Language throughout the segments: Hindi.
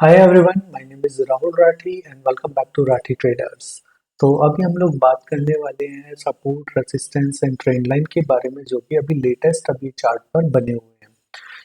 Hi everyone, my name is Rahul Rathi and welcome back to Rathi traders. तो अभी हम लोग बात करने वाले हैं support, resistance and trend line के बारे में, जो कि अभी लेटेस्ट अभी चार्ट पर बने हुए हैं।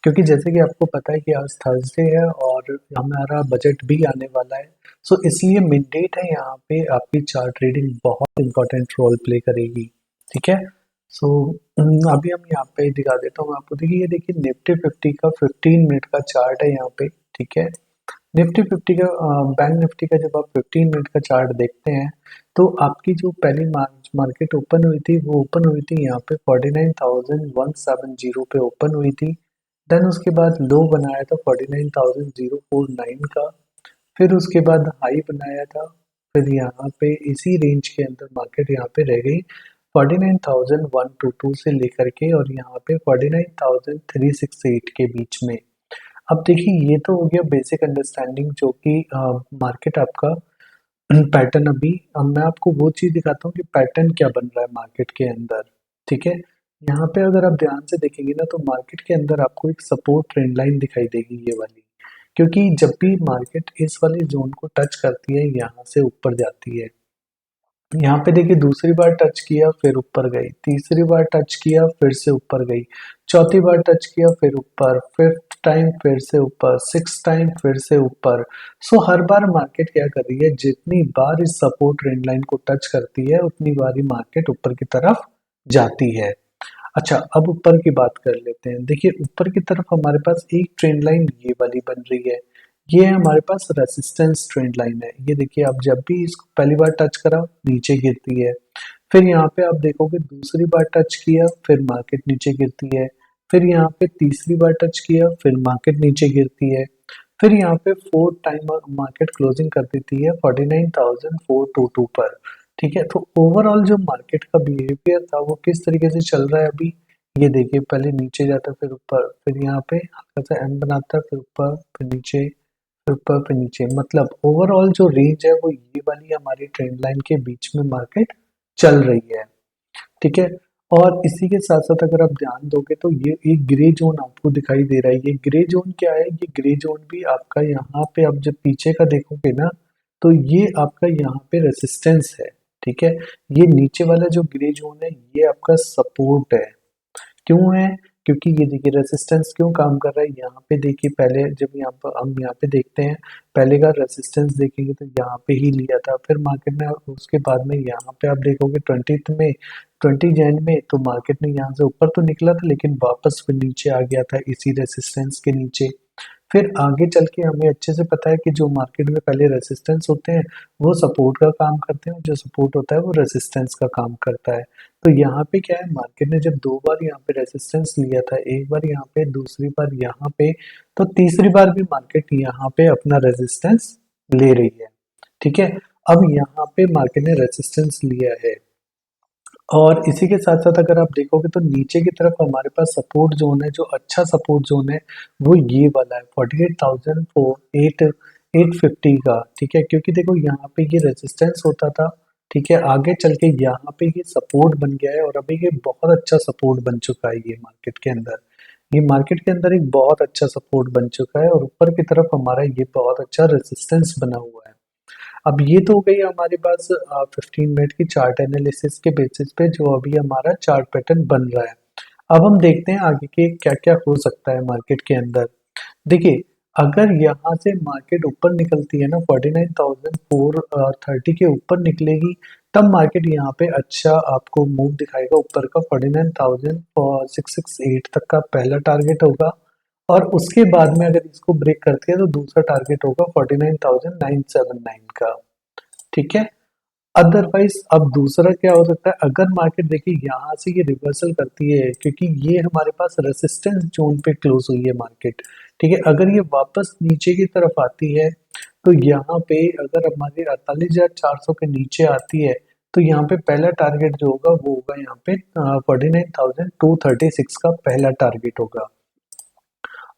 क्योंकि जैसे कि आपको पता है कि आज थर्सडे है और हमारा बजट भी आने वाला है। सो इसलिए मिड डेट है, यहाँ पे आपकी चार्ट रीडिंग बहुत इंपॉर्टेंट रोल प्ले करेगी। ठीक है। सो अभी हम यहाँ पे दिखा देता हूँ आपको। देखिए, ये देखिए निफ्टी 50 का 15 मिनट का चार्ट है यहाँ पे। ठीक है। निफ्टी 50 का बैंक निफ्टी का जब आप 15 मिनट का चार्ट देखते हैं, तो आपकी जो पहली मार्केट ओपन हुई थी, वो ओपन हुई थी यहाँ पे 49,170 पे ओपन हुई थी। देन उसके बाद लो बनाया था 49,049 का। फिर उसके बाद हाई बनाया था। फिर यहाँ पे इसी रेंज के अंदर मार्केट यहाँ पे रह गई 49,122 से लेकर के, और यहाँ पे 49,368 के बीच में। अब देखिए, ये तो हो गया बेसिक अंडरस्टैंडिंग, जो कि मार्केट आपका पैटर्न। अभी अब मैं आपको वो चीज़ दिखाता हूँ कि पैटर्न क्या बन रहा है मार्केट के अंदर। ठीक है। यहाँ पे अगर आप ध्यान से देखेंगे ना, तो मार्केट के अंदर आपको एक सपोर्ट ट्रेंड लाइन दिखाई देगी, ये वाली। क्योंकि जब भी मार्केट इस वाली जोन को टच करती है, यहाँ से ऊपर जाती है। यहाँ पे देखिए, दूसरी बार टच किया फिर ऊपर गई, तीसरी बार टच किया फिर से ऊपर गई, चौथी बार टच किया फिर ऊपर, फिफ्थ टाइम फिर से ऊपर, सिक्स टाइम फिर से ऊपर। सो हर बार मार्केट क्या कर रही है, जितनी बार इस सपोर्ट ट्रेंड लाइन को टच करती है, उतनी बार ही मार्केट ऊपर की तरफ जाती है। अच्छा, अब ऊपर की बात कर लेते हैं। देखिए, ऊपर की तरफ हमारे पास एक ट्रेंड लाइन ये वाली बन रही है। ये हमारे पास रेसिस्टेंस ट्रेंड लाइन है। ये देखिए, आप जब भी इसको पहली बार टच करा, नीचे गिरती है। फिर यहाँ पे आप देखोगे, दूसरी बार टच किया फिर मार्केट नीचे गिरती है। फिर यहाँ पे तीसरी बार टच किया फिर मार्केट नीचे गिरती है। फिर यहाँ पे फोर्थ टाइम मार्केट क्लोजिंग कर देती है 49,422 पर। ठीक है। तो ओवरऑल जो मार्केट का बिहेवियर था, वो किस तरीके से चल रहा है अभी, ये देखिए। पहले नीचे जाता, फिर ऊपर, फिर यहाँ पे हल्का सा एम बनाता, फिर ऊपर, फिर नीचे, फिर ऊपर, फिर नीचे। मतलब ओवरऑल जो रेंज है, वो ये वाली हमारी ट्रेंड लाइन के बीच में मार्केट चल रही है। ठीक है। और इसी के साथ साथ अगर आप ध्यान दोगे, तो ये एक ग्रे जोन आपको दिखाई दे रहा है। ये ग्रे जोन क्या है? ये ग्रे जोन भी आपका यहाँ पे, आप जब पीछे का देखोगे ना, तो ये आपका यहाँ पे रेसिस्टेंस है। ठीक है। ये नीचे वाला जो ग्रे जोन है, ये आपका सपोर्ट है। क्यों है? क्योंकि ये देखिए, रेजिस्टेंस क्यों काम कर रहा है। यहाँ पे देखिए, पहले जब यहाँ पर हम यहाँ पे देखते हैं, पहले का रेजिस्टेंस देखेंगे तो यहाँ पे ही लिया था। फिर मार्केट ने उसके बाद में यहाँ पे आप देखोगे 20 जैन में, तो मार्केट ने यहाँ से ऊपर तो निकला था, लेकिन वापस फिर नीचे आ गया था इसी रेजिस्टेंस के नीचे। फिर आगे चल के हमें अच्छे से पता है कि जो मार्केट में पहले रेजिस्टेंस होते हैं, वो सपोर्ट का काम करते हैं, जो सपोर्ट होता है वो रेजिस्टेंस का काम करता है। तो यहाँ पे क्या है, मार्केट ने जब दो बार यहाँ पे रेजिस्टेंस लिया था, एक बार यहाँ पे, दूसरी बार यहाँ पे, तो तीसरी बार भी मार्केट यहाँ पे अपना रेजिस्टेंस ले रही है। ठीक है। अब यहाँ पे मार्केट ने रेजिस्टेंस लिया है, और इसी के साथ साथ अगर आप देखोगे, तो नीचे की तरफ हमारे पास सपोर्ट जोन है। जो अच्छा सपोर्ट जोन है, वो ये वाला है 48,850 का। ठीक है। क्योंकि देखो, यहाँ पे ये रेजिस्टेंस होता था। ठीक है। आगे चल के यहाँ पे ये सपोर्ट बन गया है, और अभी ये बहुत अच्छा सपोर्ट बन चुका है। ये मार्केट के अंदर, ये मार्केट के अंदर एक बहुत अच्छा सपोर्ट बन चुका है, और ऊपर की तरफ हमारा ये बहुत अच्छा रेजिस्टेंस बना हुआ है। अब ये तो हो गई हमारे पास 15 मिनट की चार्ट एनालिसिस के बेसिस पे, जो अभी हमारा चार्ट पैटर्न बन रहा है। अब हम देखते हैं आगे के क्या क्या हो सकता है मार्केट के अंदर। देखिए, अगर यहाँ से मार्केट ऊपर निकलती है ना, 49,430 के ऊपर निकलेगी, तब मार्केट यहाँ पे अच्छा आपको मूव दिखाएगा ऊपर का। 49,668 तक का पहला टारगेट होगा, और उसके बाद में अगर इसको ब्रेक करती है, तो दूसरा टारगेट होगा 49,979 का। ठीक है। अदरवाइज अब दूसरा क्या हो सकता है, अगर मार्केट देखिए यहाँ से ये रिवर्सल करती है, क्योंकि ये हमारे पास रेसिस्टेंस जोन पे क्लोज हुई है मार्केट। ठीक है। अगर ये वापस नीचे की तरफ आती है, तो यहाँ पे अगर हमारे 48,400 के नीचे आती है, तो यहाँ पे पहला टारगेट जो होगा, वो होगा यहाँ पे 49,236 का पहला टारगेट होगा।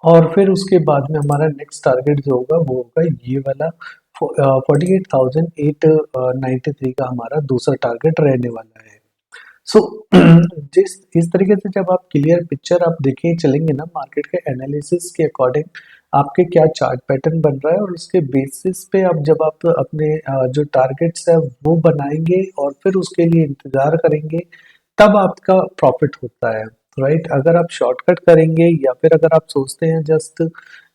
और फिर उसके बाद में हमारा नेक्स्ट टारगेट जो होगा, वो होगा ये वाला 48,893 का हमारा दूसरा टारगेट रहने वाला है। सो जिस इस तरीके से जब आप क्लियर पिक्चर आप देखे चलेंगे ना मार्केट के एनालिसिस के अकॉर्डिंग, आपके क्या चार्ट पैटर्न बन रहा है, और उसके बेसिस पे आप जब आप अपने जो टारगेट्स है वो बनाएंगे और फिर उसके लिए इंतजार करेंगे, तब आपका प्रॉफिट होता है, राइट। अगर आप शॉर्टकट करेंगे या फिर अगर आप सोचते हैं जस्ट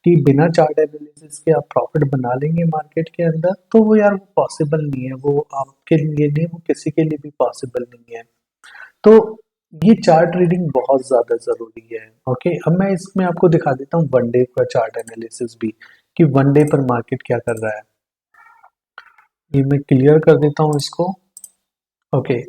कि बिना चार्ट एनालिसिस के आप प्रॉफिट बना लेंगे मार्केट के अंदर, तो वो यार वो पॉसिबल नहीं है, वो आपके लिए नहीं, वो किसी के लिए भी पॉसिबल नहीं है। तो ये चार्ट रीडिंग बहुत ज़्यादा ज़रूरी है। ओके, अब मैं इसमें आपको दिखा देता हूँ वन डे का चार्ट एनालिसिस भी, कि वन डे पर मार्केट क्या कर रहा है। ये मैं क्लियर कर देता हूँ इसको। ओके,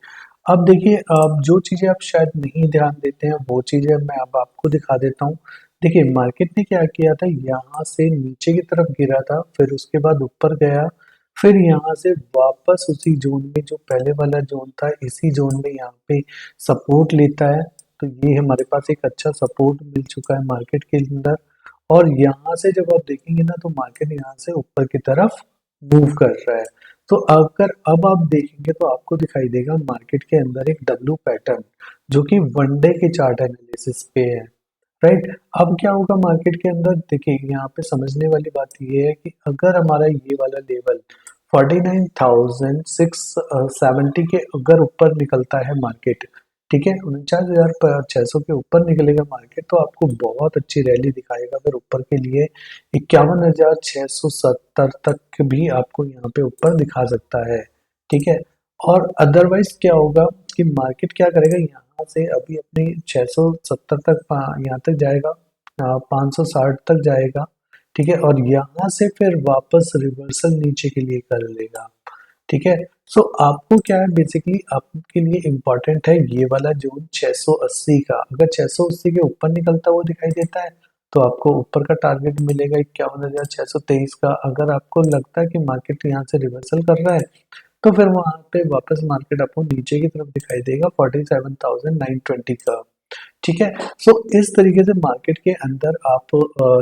अब देखिए, अब जो चीज़ें आप शायद नहीं ध्यान देते हैं वो चीज़ें मैं अब आपको दिखा देता हूँ। देखिए, मार्केट ने क्या किया था, यहाँ से नीचे की तरफ गिरा था, फिर उसके बाद ऊपर गया, फिर यहाँ से वापस उसी जोन में, जो पहले वाला जोन था, इसी जोन में यहाँ पे सपोर्ट लेता है। तो ये हमारे पास एक अच्छा सपोर्ट मिल चुका है मार्केट के अंदर, और यहाँ से जब आप देखेंगे ना, तो मार्केट यहाँ से ऊपर की तरफ मूव कर रहा है। तो अगर अब आप देखेंगे तो आपको दिखाई देगा मार्केट के अंदर एक डब्ल्यू पैटर्न, जो कि वन डे के चार्ट एनालिसिस पे है, राइट। अब क्या होगा मार्केट के अंदर, देखिए यहाँ पे समझने वाली बात ये है कि अगर हमारा ये वाला लेवल 49,670 के अगर ऊपर निकलता है मार्केट, ठीक है, 49,600 के ऊपर निकलेगा मार्केट, तो आपको बहुत अच्छी रैली दिखाएगा, फिर ऊपर के लिए 51,670 तक भी आपको यहाँ पे ऊपर दिखा सकता है, ठीक है। और अदरवाइज क्या होगा कि मार्केट क्या करेगा, यहाँ से अभी अपनी 670 तक, यहाँ तक जाएगा, 560 तक जाएगा, ठीक है, और यहाँ से फिर वापस रिवर्सल नीचे के लिए कर लेगा, ठीक है। सो आपको क्या है, बेसिकली आपके लिए इम्पोर्टेंट है ये वाला जोन 680 का, अगर 680 के ऊपर निकलता हुआ दिखाई देता है, तो आपको ऊपर का टारगेट मिलेगा 51,623 का। अगर आपको लगता है कि मार्केट यहाँ से रिवर्सल कर रहा है, तो फिर वहां पे वापस मार्केट आपको नीचे की तरफ दिखाई देगा 47,920 का, ठीक है। सो इस तरीके से मार्केट के अंदर आप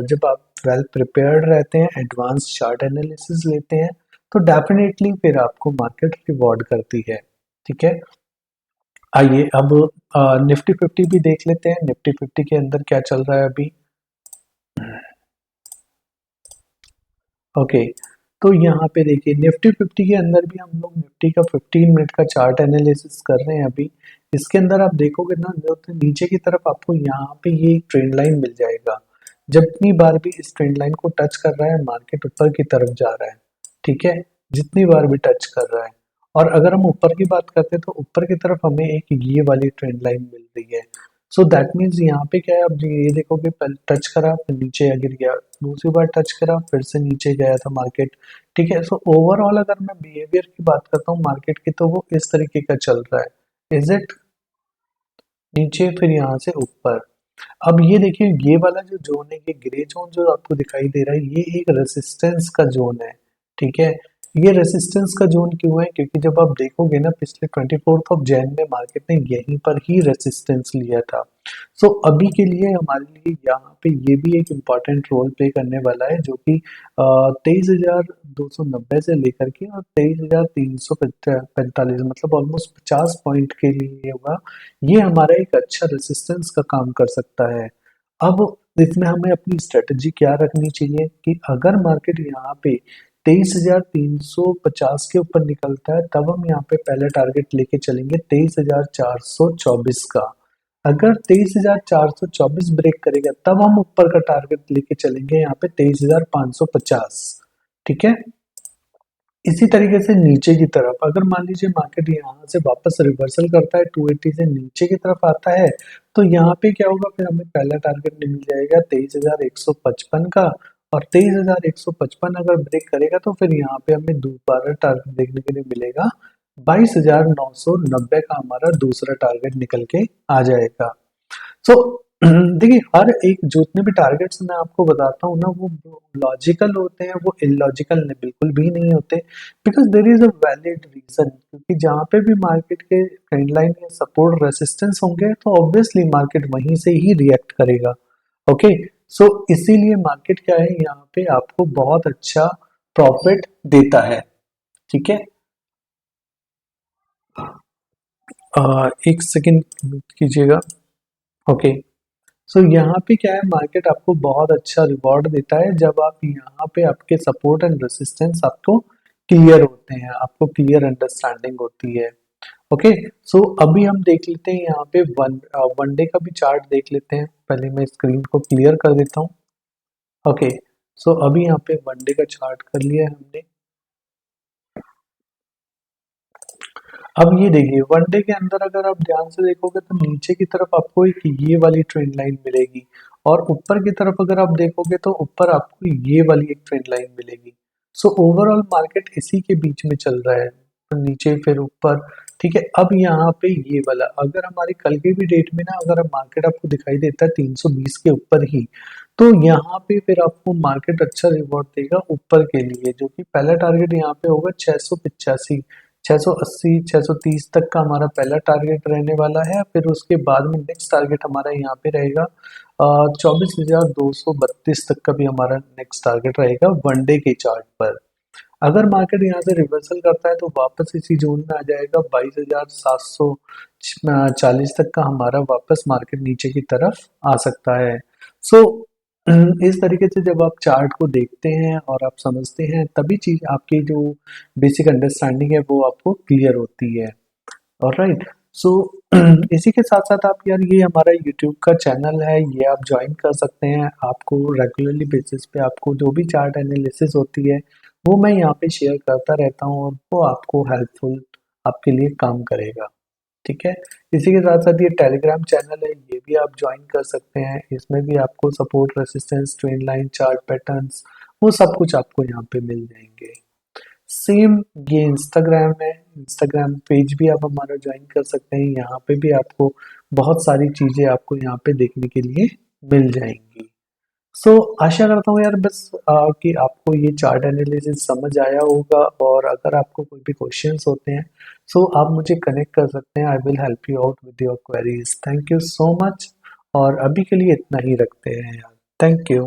जब आप वेल प्रिपेयर्ड रहते हैं, एडवांस चार्ट एनालिसिस लेते हैं, तो डेफिनेटली फिर आपको मार्केट रिवॉर्ड करती है, ठीक है। आइए अब निफ्टी 50 भी देख लेते हैं, निफ्टी 50 के अंदर क्या चल रहा है अभी। ओके, तो यहाँ पे देखिए निफ्टी 50 के अंदर भी हम लोग निफ्टी का 15 मिनट का चार्ट एनालिसिस कर रहे हैं अभी। इसके अंदर आप देखोगे ना, तो नीचे की तरफ आपको यहाँ पे ये ट्रेंड लाइन मिल जाएगा। जितनी बार भी इस ट्रेंड लाइन को टच कर रहा है, मार्केट ऊपर की तरफ जा रहा है, ठीक है, जितनी बार भी टच कर रहा है। और अगर हम ऊपर की बात करते हैं, तो ऊपर की तरफ हमें एक ये वाली ट्रेंड लाइन मिल रही है। सो दैट मीन्स यहाँ पे क्या है, अब ये देखोगे, पहले टच करा फिर नीचे गिर गया, दूसरी बार टच करा फिर से नीचे गया था मार्केट, ठीक है। सो ओवरऑल अगर मैं बिहेवियर की बात करता हूँ मार्केट की, तो वो इस तरीके का चल रहा है, इज इट, नीचे फिर यहाँ से ऊपर। अब ये देखिए, ये वाला जो जोन है, ये ग्रे जोन जो आपको दिखाई दे रहा है, ये एक रेसिस्टेंस का जोन है, ठीक है। ये रेसिस्टेंस का जोन क्यों है, क्योंकि जब आप देखोगे ना, पिछले 24 में मार्केट ने यहीं पर ही रेसिस्टेंस लिया था। सो अभी के लिए हमारे लिए यहाँ पे ये भी एक इम्पॉर्टेंट रोल प्ले करने वाला है, जो कि 23,290 से लेकर के और 23,345, मतलब ऑलमोस्ट 50 पॉइंट के लिए होगा। ये हमारा एक अच्छा रेसिस्टेंस का काम कर सकता है। अब इसमें हमें अपनी स्ट्रेटजी क्या रखनी चाहिए, कि अगर मार्केट यहाँ पे 23,350 के ऊपर निकलता है, तब हम यहाँ पे पहला टारगेट लेके चलेंगे 23,424 का। अगर 23,424 ब्रेक करेगा, तब हम ऊपर का टारगेट लेके चलेंगे यहाँ पे 23,550, ठीक है। इसी तरीके से नीचे की तरफ, अगर मान लीजिए मार्केट यहाँ से वापस रिवर्सल करता है, 280 से नीचे की तरफ आता है, तो यहाँ पे क्या होगा, फिर हमें पहला टारगेट मिल जाएगा 23,155 का, और 23,155 अगर ब्रेक करेगा, तो फिर यहाँ पे हमें दोबारा टारगेट देखने के लिए मिलेगा 22,990 का, हमारा दूसरा टारगेट निकल के आ जाएगा। सो देखिए, हर एक जितने भी टारगेट्स मैं आपको बताता हूँ ना, वो लॉजिकल होते हैं, वो इलॉजिकल बिल्कुल भी नहीं होते, because there is a valid reason, क्योंकि जहाँ पे भी मार्केट के ट्रेंड लाइन या सपोर्ट रेसिस्टेंस होंगे, तो ऑब्वियसली मार्केट वहीं से ही रिएक्ट करेगा। ओके, सो इसीलिए मार्केट क्या है, यहाँ पे आपको बहुत अच्छा प्रॉफिट देता है, ठीक है। एक सेकेंड कीजिएगा। ओके, सो यहाँ पे क्या है, मार्केट आपको बहुत अच्छा रिवॉर्ड देता है जब आप यहाँ पे आपके सपोर्ट एंड रेसिस्टेंस आपको क्लियर होते हैं, आपको क्लियर अंडरस्टैंडिंग होती है। ओके, सो अभी हम देख लेते हैं यहाँ पे वन डे का भी चार्ट देख लेते हैं। पहले मैं स्क्रीन को क्लियर कर देता हूँ। ओके, सो अभी यहाँ पे वन डे का चार्ट कर लिया है हमने। अब ये देखिए, वन डे के अंदर अगर आप ध्यान से देखोगे तो नीचे की तरफ आपको एक ये वाली ट्रेंड लाइन मिलेगी, और ऊपर की तरफ अगर आप देखोगे तो ऊपर आपको ये वाली एक ट्रेंड लाइन मिलेगी। सो ओवरऑल मार्केट इसी के बीच में चल रहा है, तो नीचे फिर ऊपर। ठीक है, अब यहाँ पे ये वाला, अगर हमारी कल के भी डेट में ना अगर मार्केट आपको दिखाई देता है 320 के ऊपर ही, तो यहाँ पे फिर आपको मार्केट अच्छा रिवॉर्ड देगा ऊपर के लिए, जो कि पहला टारगेट यहाँ पे होगा 685, 680, 630 तक का हमारा पहला टारगेट रहने वाला है। फिर उसके बाद में नेक्स्ट टारगेट हमारा यहाँ पे रहेगा 24,232 तक का भी हमारा नेक्स्ट टारगेट रहेगा वन डे के चार्ट पर। अगर मार्केट यहाँ से रिवर्सल करता है तो वापस इसी जोन में आ जाएगा, 22,740 तक का हमारा वापस मार्केट नीचे की तरफ आ सकता है। सो इस तरीके से जब आप चार्ट को देखते हैं और आप समझते हैं, तभी चीज आपकी जो बेसिक अंडरस्टैंडिंग है वो आपको क्लियर होती है। ऑलराइट, सो इसी के साथ साथ आप यार, ये हमारा यूट्यूब का चैनल है, ये आप ज्वाइन कर सकते हैं। आपको रेगुलरली बेसिस पे आपको जो भी चार्ट एनालिसिस होती है वो मैं यहाँ पे शेयर करता रहता हूँ, और वो आपको हेल्पफुल आपके लिए काम करेगा। ठीक है, इसी के साथ साथ ये टेलीग्राम चैनल है, ये भी आप ज्वाइन कर सकते हैं। इसमें भी आपको support, resistance, trend line, chart patterns, वो सब कुछ आपको यहाँ पे मिल जाएंगे। सेम ये इंस्टाग्राम है, इंस्टाग्राम पेज भी आप हमारा ज्वाइन कर सकते हैं। यहाँ पे भी आपको बहुत सारी चीजें आपको यहाँ पे देखने के लिए मिल जाएंगी। सो आशा करता हूँ यार, बस कि आपको ये चार्ट एनालिसिस समझ आया होगा, और अगर आपको कोई भी क्वेश्चंस होते हैं सो आप मुझे कनेक्ट कर सकते हैं। I will help you out with your queries. Thank you so much, और अभी के लिए इतना ही रखते हैं यार। Thank you.